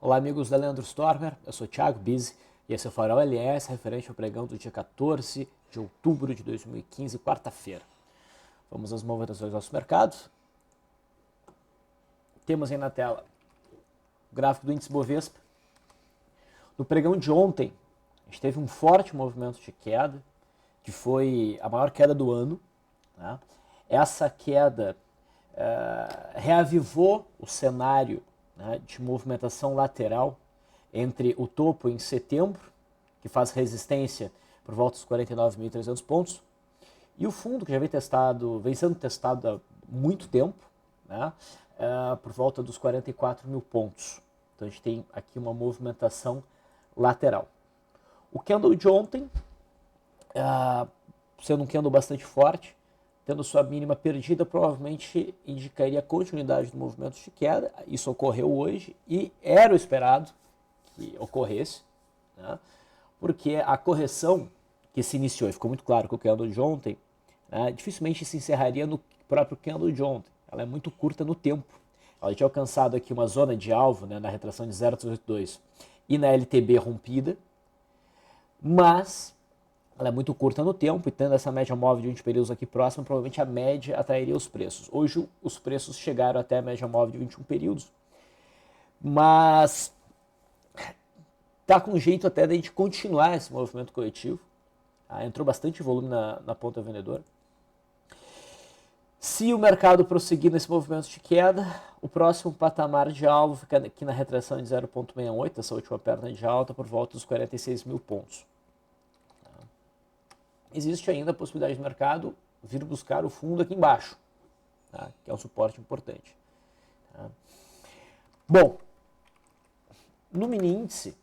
Olá, amigos da Leandro Stormer, eu sou Thiago Bizzi e esse é o Farol LS, referente ao pregão do dia 14 de outubro de 2015, quarta-feira. Vamos às movimentações do nosso mercado. Temos aí na tela o gráfico do índice Bovespa. No pregão de ontem, a gente teve um forte movimento de queda, que foi a maior queda do ano, né? Essa queda reavivou o cenário, né, de movimentação lateral entre o topo em setembro, que faz resistência por volta dos 49.300 pontos, e o fundo, que já vem sendo testado há muito tempo, né, por volta dos 44 mil pontos. Então a gente tem aqui uma movimentação lateral. O candle de ontem, sendo um candle bastante forte, tendo sua mínima perdida, provavelmente indicaria a continuidade do movimento de queda. Isso ocorreu hoje e era o esperado que ocorresse, né? Porque a correção que se iniciou, e ficou muito claro que o candle de ontem, né, dificilmente se encerraria no próprio candle de ontem. Ela é muito curta no tempo. Ela tinha alcançado aqui uma zona de alvo, né, na retração de 0,382 e na LTB rompida, mas ela é muito curta no tempo, e tendo essa média móvel de 20 períodos aqui próxima, provavelmente a média atrairia os preços. Hoje os preços chegaram até a média móvel de 21 períodos, mas tá com jeito até da gente continuar esse movimento coletivo. Entrou bastante volume na ponta vendedora. Se o mercado prosseguir nesse movimento de queda, o próximo patamar de alvo fica aqui na retração de 0,68, essa última perna de alta, por volta dos 46 mil pontos. Existe ainda a possibilidade do mercado vir buscar o fundo aqui embaixo, tá? Que é um suporte importante. Tá? Bom, no mini índice,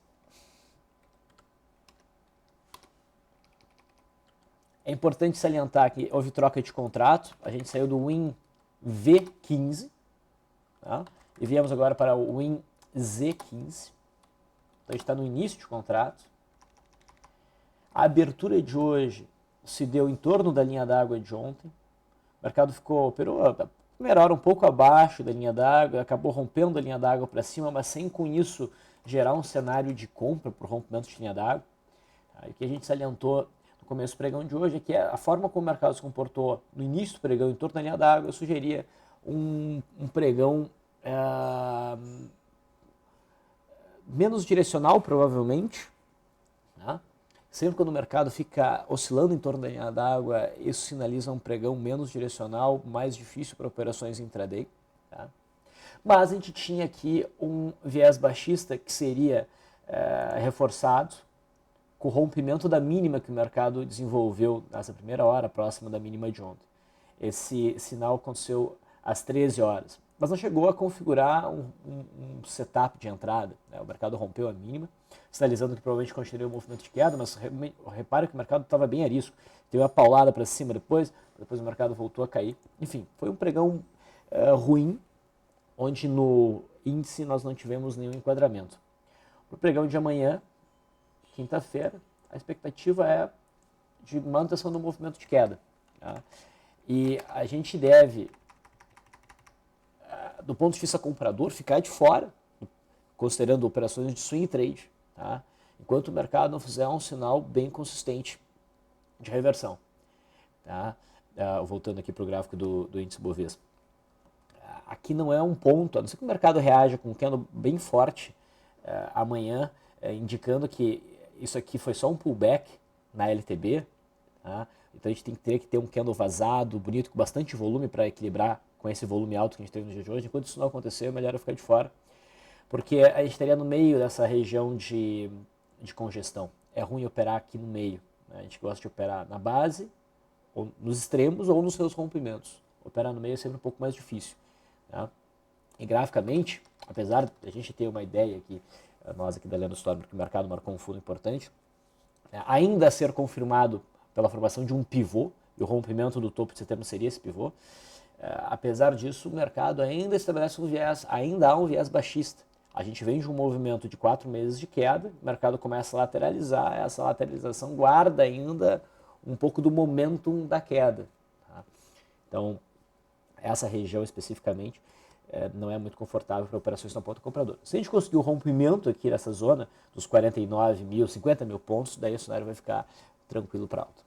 é importante salientar que houve troca de contrato, a gente saiu do WIN V15, tá? E viemos agora para o WIN Z15, então a gente está no início de contrato. A abertura de hoje se deu em torno da linha d'água de ontem. O mercado operou a primeira hora um pouco abaixo da linha d'água, acabou rompendo a linha d'água para cima, mas sem com isso gerar um cenário de compra por rompimento de linha d'água. O que a gente salientou no começo do pregão de hoje é que a forma como o mercado se comportou no início do pregão em torno da linha d'água sugeria um pregão menos direcional, provavelmente, né? Sempre quando o mercado fica oscilando em torno da linha d'água, isso sinaliza um pregão menos direcional, mais difícil para operações intraday. Tá? Mas a gente tinha aqui um viés baixista que seria reforçado com o rompimento da mínima que o mercado desenvolveu nessa primeira hora, próxima da mínima de ontem. Esse sinal aconteceu às 13 horas, mas não chegou a configurar um setup de entrada, né? O mercado rompeu a mínima, sinalizando que provavelmente continuaria o movimento de queda, mas repare que o mercado estava bem arisco. Teve uma paulada para cima depois o mercado voltou a cair. Enfim, foi um pregão ruim, onde no índice nós não tivemos nenhum enquadramento. Para o pregão de amanhã, quinta-feira, a expectativa é de manutenção do movimento de queda. Tá? E a gente deve, do ponto de vista comprador, ficar de fora, considerando operações de swing trade, tá? Enquanto o mercado não fizer um sinal bem consistente de reversão. Tá? Voltando aqui para o gráfico do índice Bovespa. Aqui não é um ponto, a não ser que o mercado reaja com um candle bem forte amanhã, indicando que isso aqui foi só um pullback na LTB. Tá? Então a gente teria que ter um candle vazado, bonito, com bastante volume para equilibrar com esse volume alto que a gente teve no dia de hoje. Enquanto isso não acontecer, é melhor eu ficar de fora, porque a gente estaria no meio dessa região de congestão. É ruim operar aqui no meio, né? A gente gosta de operar na base, ou nos extremos ou nos seus rompimentos. Operar no meio é sempre um pouco mais difícil. Tá? E graficamente, apesar de a gente ter uma ideia aqui, nós aqui da Leandro Stormer, que o mercado marcou um fundo importante, ainda a ser confirmado pela formação de um pivô, e o rompimento do topo de setembro seria esse pivô, apesar disso, o mercado ainda estabelece um viés, ainda há um viés baixista. A gente vem de um movimento de 4 meses de queda, o mercado começa a lateralizar, essa lateralização guarda ainda um pouco do momentum da queda. Tá? Então, essa região especificamente não é muito confortável para operações na ponta compradora. Se a gente conseguir o rompimento aqui nessa zona, dos 49 mil, 50 mil pontos, daí o cenário vai ficar tranquilo para alta.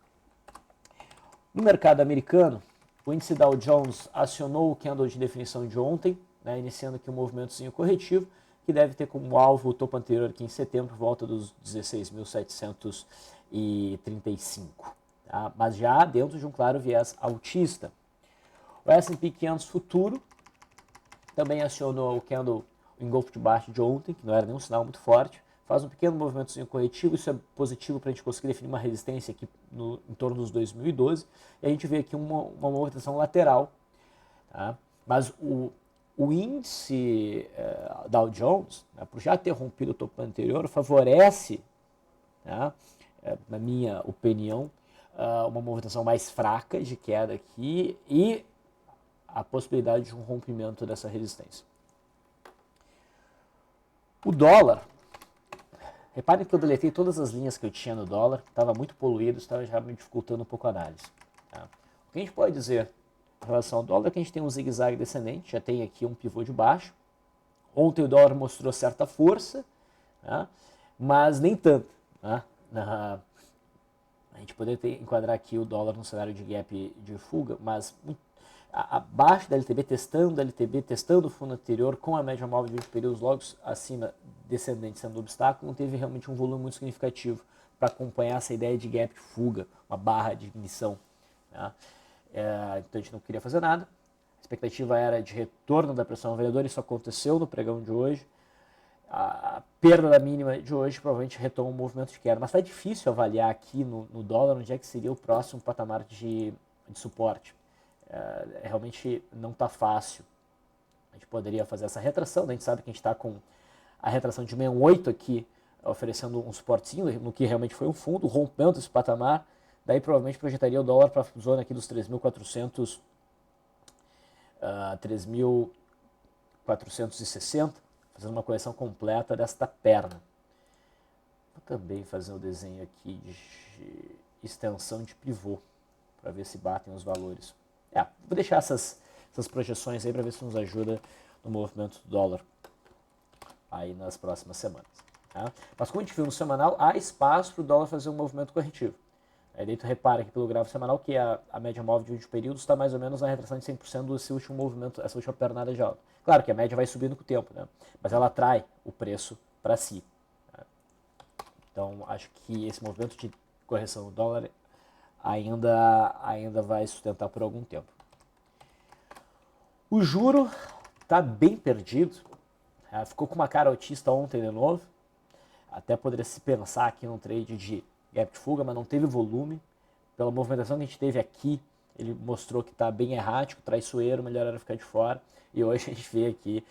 No mercado americano, o índice Dow Jones acionou o candle de definição de ontem, né, iniciando aqui um movimentozinho corretivo, que deve ter como alvo o topo anterior aqui em setembro, volta dos 16.735. Tá? Mas já dentro de um claro viés altista. O S&P 500 futuro também acionou o candle engolfo de baixo de ontem, que não era nenhum sinal muito forte, faz um pequeno movimentozinho corretivo, isso é positivo para a gente conseguir definir uma resistência aqui em torno dos 2012, e a gente vê aqui uma movimentação lateral, tá? Mas o índice Dow Jones, né, por já ter rompido o topo anterior, favorece, tá, na minha opinião, uma movimentação mais fraca de queda aqui e a possibilidade de um rompimento dessa resistência. O dólar, reparem que eu deletei todas as linhas que eu tinha no dólar, estava muito poluído, estava já me dificultando um pouco a análise. Tá? O que a gente pode dizer em relação ao dólar é que a gente tem um zigue-zague descendente, já tem aqui um pivô de baixo. Ontem o dólar mostrou certa força, tá? Mas nem tanto. Tá? A gente poderia enquadrar aqui o dólar no cenário de gap de fuga, mas abaixo da LTB, testando o fundo anterior, com a média móvel de 20 períodos logo acima descendente sendo obstáculo, não teve realmente um volume muito significativo para acompanhar essa ideia de gap de fuga, uma barra de ignição. Tá? Então a gente não queria fazer nada. A expectativa era de retorno da pressão vendedora, isso aconteceu no pregão de hoje. A perda da mínima de hoje provavelmente retoma um movimento de queda, mas está difícil avaliar aqui no dólar onde é que seria o próximo patamar de suporte. Realmente não está fácil. A gente poderia fazer essa retração, né? A gente sabe que a gente está com a retração de 68 aqui, oferecendo um suportezinho, no que realmente foi um fundo, rompendo esse patamar, daí provavelmente projetaria o dólar para a zona aqui dos 3.400, 3.460, fazendo uma correção completa desta perna. Vou também fazer o desenho aqui de extensão de pivô, para ver se batem os valores. Vou deixar essas projeções aí para ver se nos ajuda no movimento do dólar aí nas próximas semanas. Tá? Mas como a gente viu no semanal, há espaço para o dólar fazer um movimento corretivo. Aí daí tu repara aqui pelo gráfico semanal que a média móvel de 20 períodos está mais ou menos na retração de 100% desse último movimento, essa última pernada de alta. Claro que a média vai subindo com o tempo, né? Mas ela atrai o preço para si. Tá? Então acho que esse movimento de correção do dólar ainda vai sustentar por algum tempo. O juro está bem perdido, ficou com uma cara autista ontem de novo, até poderia se pensar aqui num trade de gap de fuga, mas não teve volume. Pela movimentação que a gente teve aqui, ele mostrou que está bem errático, traiçoeiro, melhor era ficar de fora. E hoje a gente vê aqui,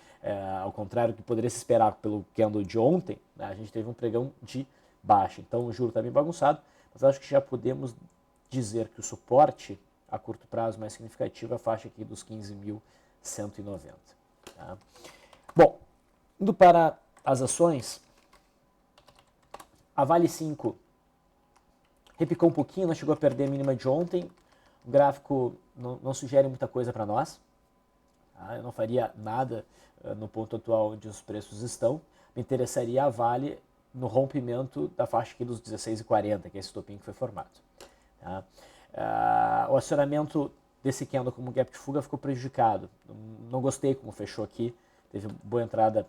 ao contrário do que poderia se esperar pelo candle de ontem, né, a gente teve um pregão de baixa. Então o juro está bem bagunçado, mas acho que já podemos dizer que o suporte a curto prazo mais significativo é a faixa aqui dos 15.190. Tá? Bom, indo para as ações, a Vale 5 repicou um pouquinho, não chegou a perder a mínima de ontem. O gráfico não sugere muita coisa para nós. Tá? Eu não faria nada no ponto atual onde os preços estão. Me interessaria a Vale no rompimento da faixa aqui dos 16,40, que é esse topinho que foi formado. Tá? O acionamento desse candle como gap de fuga ficou prejudicado. Não gostei como fechou aqui. Teve boa entrada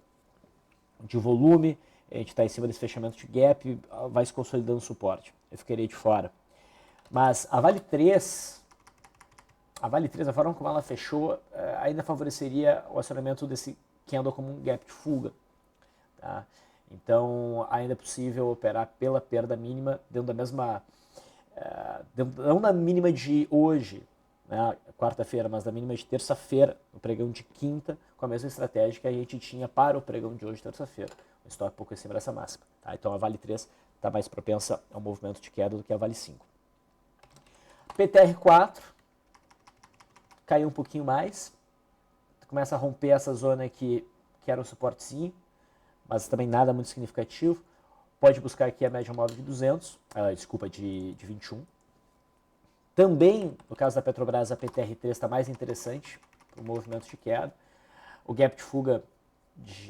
de volume. A gente está em cima desse fechamento de gap, vai se consolidando o suporte. Eu ficaria de fora. Mas a Vale 3, a forma como ela fechou, ainda favoreceria o acionamento desse candle como um gap de fuga. Tá? Então, ainda é possível operar pela perda mínima dentro da mesma... não na mínima de hoje, né, quarta-feira, mas da mínima de terça-feira, no pregão de quinta, com a mesma estratégia que a gente tinha para o pregão de hoje, terça-feira. Um estoque um pouco acima dessa máxima. Tá? Então a Vale 3 está mais propensa ao movimento de queda do que a Vale 5. PTR4 caiu um pouquinho mais, começa a romper essa zona aqui que era um suportezinho, mas também nada muito significativo. Pode buscar aqui a média móvel de 200, de 21. Também, no caso da Petrobras, a PTR3 está mais interessante para o movimento de queda. O gap de fuga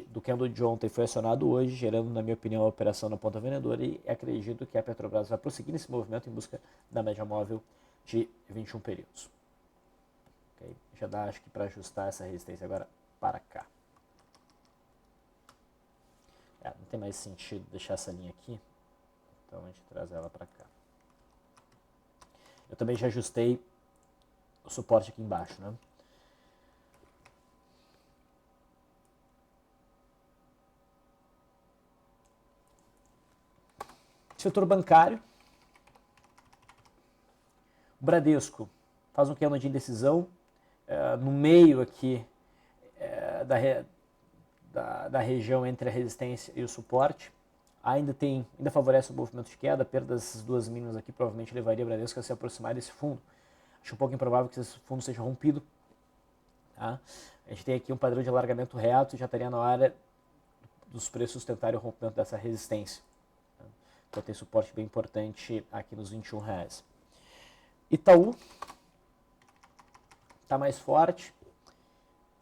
do candle de ontem foi acionado hoje, gerando, na minha opinião, a operação na ponta vendedora, e acredito que a Petrobras vai prosseguir nesse movimento em busca da média móvel de 21 períodos. Okay? Já dá, acho que, para ajustar essa resistência agora para cá. Não tem mais sentido deixar essa linha aqui, então a gente traz ela para cá. Eu também já ajustei o suporte aqui embaixo, né? Setor bancário. O Bradesco faz um candle de indecisão no meio aqui da região entre a resistência e o suporte. Ainda favorece o movimento de queda. A perda dessas duas mínimas aqui provavelmente levaria o Bradesco a se aproximar desse fundo. Acho um pouco improvável que esse fundo seja rompido. Tá? A gente tem aqui um padrão de alargamento reto e já estaria na hora dos preços tentarem o rompimento dessa resistência. Tá? Então tem suporte bem importante aqui nos R$21. Itaú está mais forte,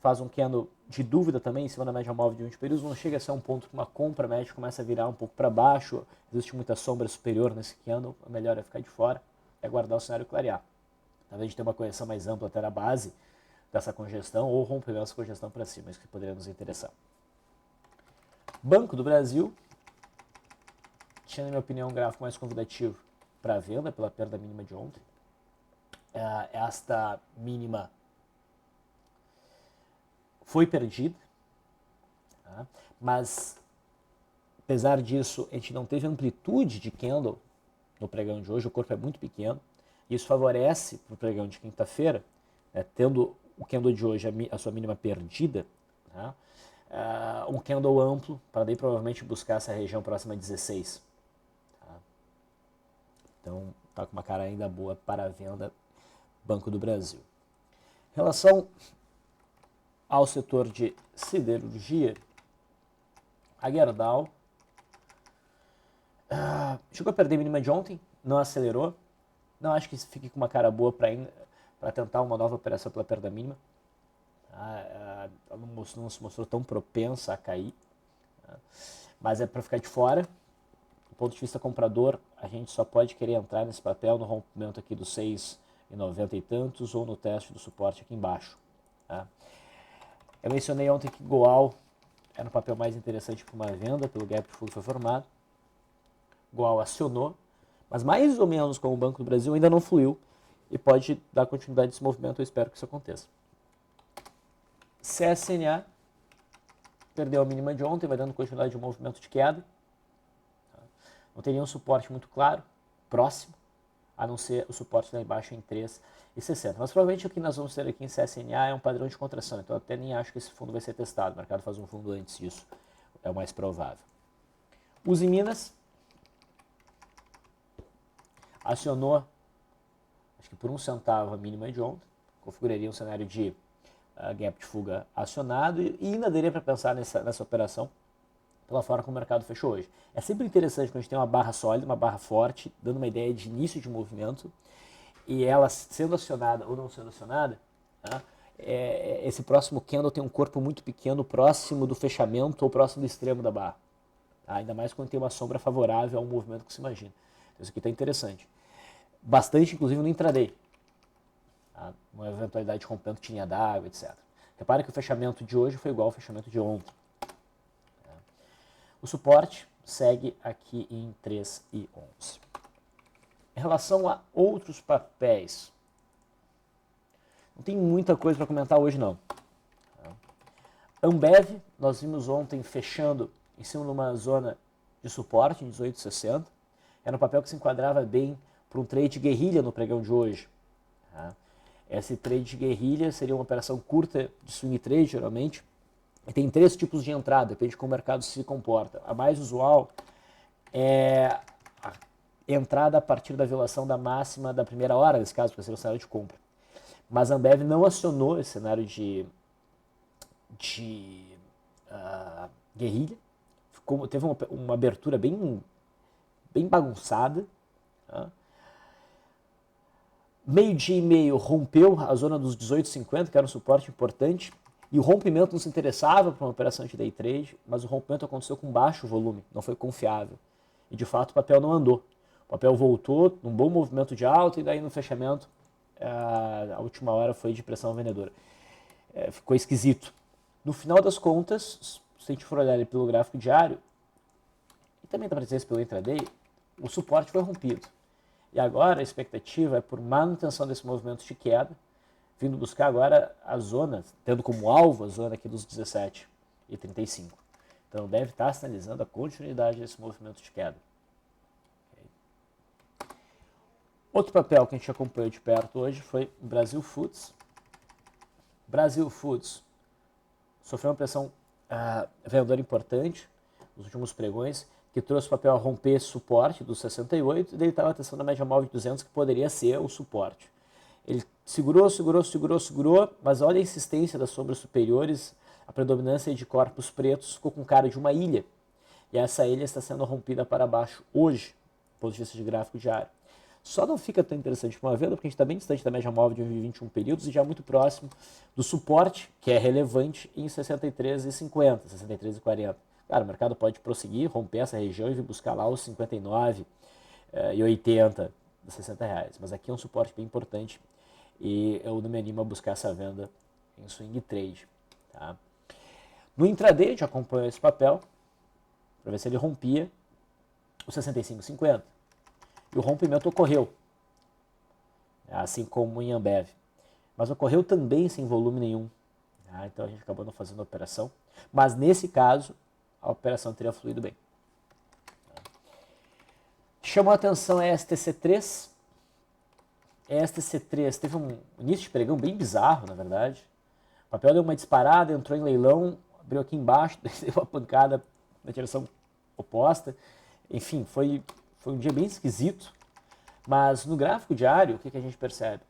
faz um candle de dúvida também em cima da média móvel de 20 períodos, não chega a ser um ponto que uma compra média começa a virar um pouco para baixo, existe muita sombra superior nesse candle, a melhor é ficar de fora e aguardar o cenário clarear. Talvez a gente tenha uma correção mais ampla até na base dessa congestão ou rompimento dessa congestão para cima, isso que poderia nos interessar. Banco do Brasil tinha, na minha opinião, um gráfico mais convidativo para a venda pela perda mínima de ontem. Esta mínima foi perdida, tá? Mas apesar disso a gente não teve amplitude de candle no pregão de hoje, o corpo é muito pequeno, e isso favorece para o pregão de quinta-feira, tendo o candle de hoje a sua mínima perdida, tá? Um candle amplo para daí provavelmente buscar essa região próxima a 16. Tá? Então está com uma cara ainda boa para a venda Banco do Brasil. Em relação ao setor de siderurgia, a Gerdau chegou a perder a mínima de ontem, não acelerou. Não acho que fique com uma cara boa para tentar uma nova operação pela perda mínima. Ela não se mostrou tão propensa a cair, mas é para ficar de fora. Do ponto de vista comprador, a gente só pode querer entrar nesse papel no rompimento aqui dos 6,90 e tantos ou no teste do suporte aqui embaixo. Tá? Eu mencionei ontem que Goal era um papel mais interessante para uma venda, pelo gap de fuga que foi formado. Goal acionou, mas mais ou menos como o Banco do Brasil ainda não fluiu e pode dar continuidade a esse movimento, eu espero que isso aconteça. CSNA perdeu a mínima de ontem, vai dando continuidade ao movimento de queda. Não tem nenhum suporte muito claro, próximo, a não ser o suporte lá embaixo em 3,60. Mas provavelmente o que nós vamos ter aqui em CSNA é um padrão de contração, então eu até nem acho que esse fundo vai ser testado. O mercado faz um fundo antes disso, é o mais provável. Uzi Minas acionou, acho que por 1 centavo a mínima de ontem, configuraria um cenário de gap de fuga acionado e ainda daria para pensar nessa operação pela forma como o mercado fechou hoje. É sempre interessante quando a gente tem uma barra sólida, uma barra forte, dando uma ideia de início de movimento, e ela sendo acionada ou não sendo acionada, tá? Esse próximo candle tem um corpo muito pequeno próximo do fechamento ou próximo do extremo da barra. Tá? Ainda mais quando tem uma sombra favorável ao movimento que se imagina. Então isso aqui está interessante. Bastante, inclusive, no intraday. Tá? Uma eventualidade de rompimento de linha d'água, etc. Repare que o fechamento de hoje foi igual ao fechamento de ontem. O suporte segue aqui em 3,11. Em relação a outros papéis, não tem muita coisa para comentar hoje não. Ambev, nós vimos ontem fechando em cima de uma zona de suporte em 18,60. Era um papel que se enquadrava bem para um trade guerrilha no pregão de hoje. Esse trade de guerrilha seria uma operação curta de swing trade, geralmente. E tem 3 tipos de entrada, depende de como o mercado se comporta. A mais usual é a entrada a partir da violação da máxima da primeira hora, nesse caso, para ser um cenário de compra. Mas a Ambev não acionou esse cenário de guerrilha. Teve uma abertura bem bagunçada. Tá? Meio-dia e meio rompeu a zona dos 18,50, que era um suporte importante, E o rompimento nos interessava para uma operação de day trade, mas o rompimento aconteceu com baixo volume, não foi confiável. E de fato o papel não andou. O papel voltou num bom movimento de alta e daí no fechamento a última hora foi de pressão vendedora. Ficou esquisito. No final das contas, se a gente for olhar ele pelo gráfico diário, e também para dizer pelo intraday, o suporte foi rompido. E agora a expectativa é por manutenção desse movimento de queda, vindo buscar agora a zona, tendo como alvo a zona aqui dos 17,35. Então deve estar sinalizando a continuidade desse movimento de queda. Outro papel que a gente acompanhou de perto hoje foi o Brasil Foods. Brasil Foods sofreu uma pressão vendedora importante nos últimos pregões, que trouxe o papel a romper esse suporte dos 68 e ele estava testando a média móvel de 200, que poderia ser o suporte. Ele segurou, mas olha a insistência das sombras superiores, a predominância de corpos pretos ficou com cara de uma ilha. E essa ilha está sendo rompida para baixo hoje, do ponto de vista de gráfico diário. Só não fica tão interessante para uma venda, porque a gente está bem distante da média móvel de 21 períodos e já muito próximo do suporte, que é relevante, em 63,50, 63,40. Claro, o mercado pode prosseguir, romper essa região e vir buscar lá os 59,80 dos R$60. Mas aqui é um suporte bem importante e eu não me animo a buscar essa venda em swing trade. Tá? No intraday, a gente acompanha esse papel para ver se ele rompia os 65,50. E o rompimento ocorreu, assim como em Ambev. Mas ocorreu também sem volume nenhum. Tá? Então a gente acabou não fazendo a operação. Mas nesse caso, a operação teria fluído bem. Chamou a atenção a STC3. A STC3 teve um início de pregão bem bizarro, na verdade. O papel deu uma disparada, entrou em leilão, abriu aqui embaixo, deu uma pancada na direção oposta. Enfim, foi um dia bem esquisito. Mas no gráfico diário, o que a gente percebe?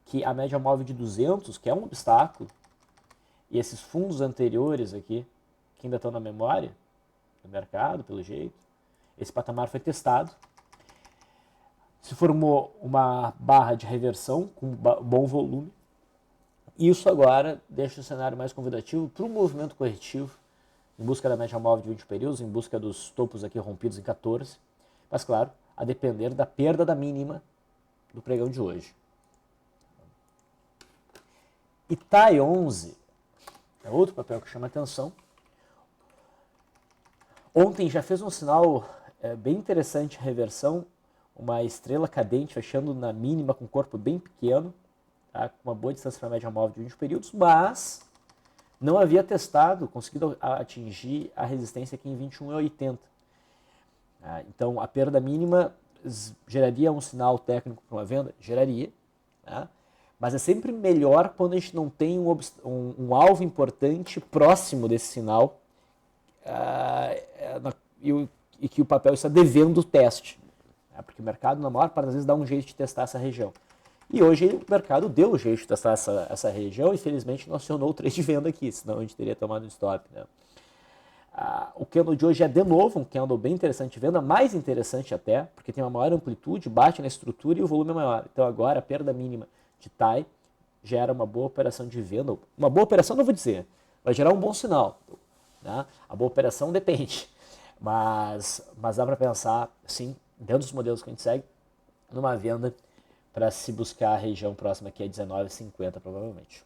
Que a média móvel de 200, que é um obstáculo, e esses fundos anteriores aqui, que ainda estão na memória do mercado, pelo jeito, esse patamar foi testado. Se formou uma barra de reversão com bom volume. Isso agora deixa o cenário mais convidativo para um movimento corretivo, em busca da média móvel de 20 períodos, em busca dos topos aqui rompidos em 14. Mas, claro, a depender da perda da mínima do pregão de hoje. Itai 11 é outro papel que chama atenção. Ontem já fez um sinal bem interessante, reversão, uma estrela cadente fechando na mínima com um corpo bem pequeno, tá? Com uma boa distância para a média móvel de 20 períodos, mas não havia testado, conseguido atingir a resistência aqui em 21,80. Então a perda mínima geraria um sinal técnico para uma venda? Geraria, tá? Mas é sempre melhor quando a gente não tem um alvo importante próximo desse sinal e que o papel está devendo o teste. Porque o mercado, na maior parte das vezes, dá um jeito de testar essa região. E hoje o mercado deu o jeito de testar essa região e, felizmente, não acionou o trade de venda aqui, senão a gente teria tomado um stop. Né? O candle de hoje é, de novo, um candle bem interessante de venda, mais interessante até, porque tem uma maior amplitude, bate na estrutura e o volume é maior. Então agora a perda mínima de TAI gera uma boa operação de venda. Uma boa operação, não vou dizer, vai gerar um bom sinal. Né? A boa operação depende, mas dá para pensar, sim, dentro dos modelos que a gente segue, numa venda para se buscar a região próxima aqui a 19,50 provavelmente.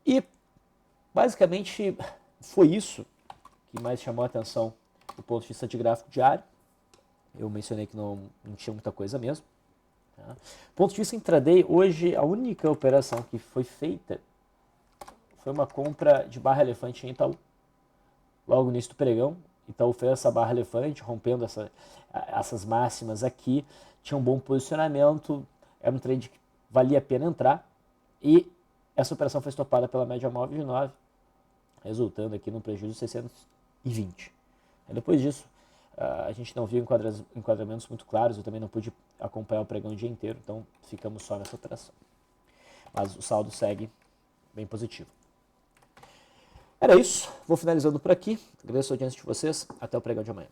E basicamente foi isso que mais chamou a atenção do ponto de vista de gráfico diário. Eu mencionei que não tinha muita coisa mesmo. Tá? Do ponto de vista intraday, hoje a única operação que foi feita foi uma compra de barra elefante em Itaú. Logo no início do pregão, Itaú fez essa barra elefante, rompendo essas máximas aqui. Tinha um bom posicionamento, era um trade que valia a pena entrar. E essa operação foi estopada pela média móvel de 9, resultando aqui num prejuízo de 620. E depois disso, a gente não viu enquadramentos muito claros, eu também não pude acompanhar o pregão o dia inteiro, então ficamos só nessa operação. Mas o saldo segue bem positivo. Era isso, vou finalizando por aqui. Agradeço a audiência de vocês, até o pregão de amanhã.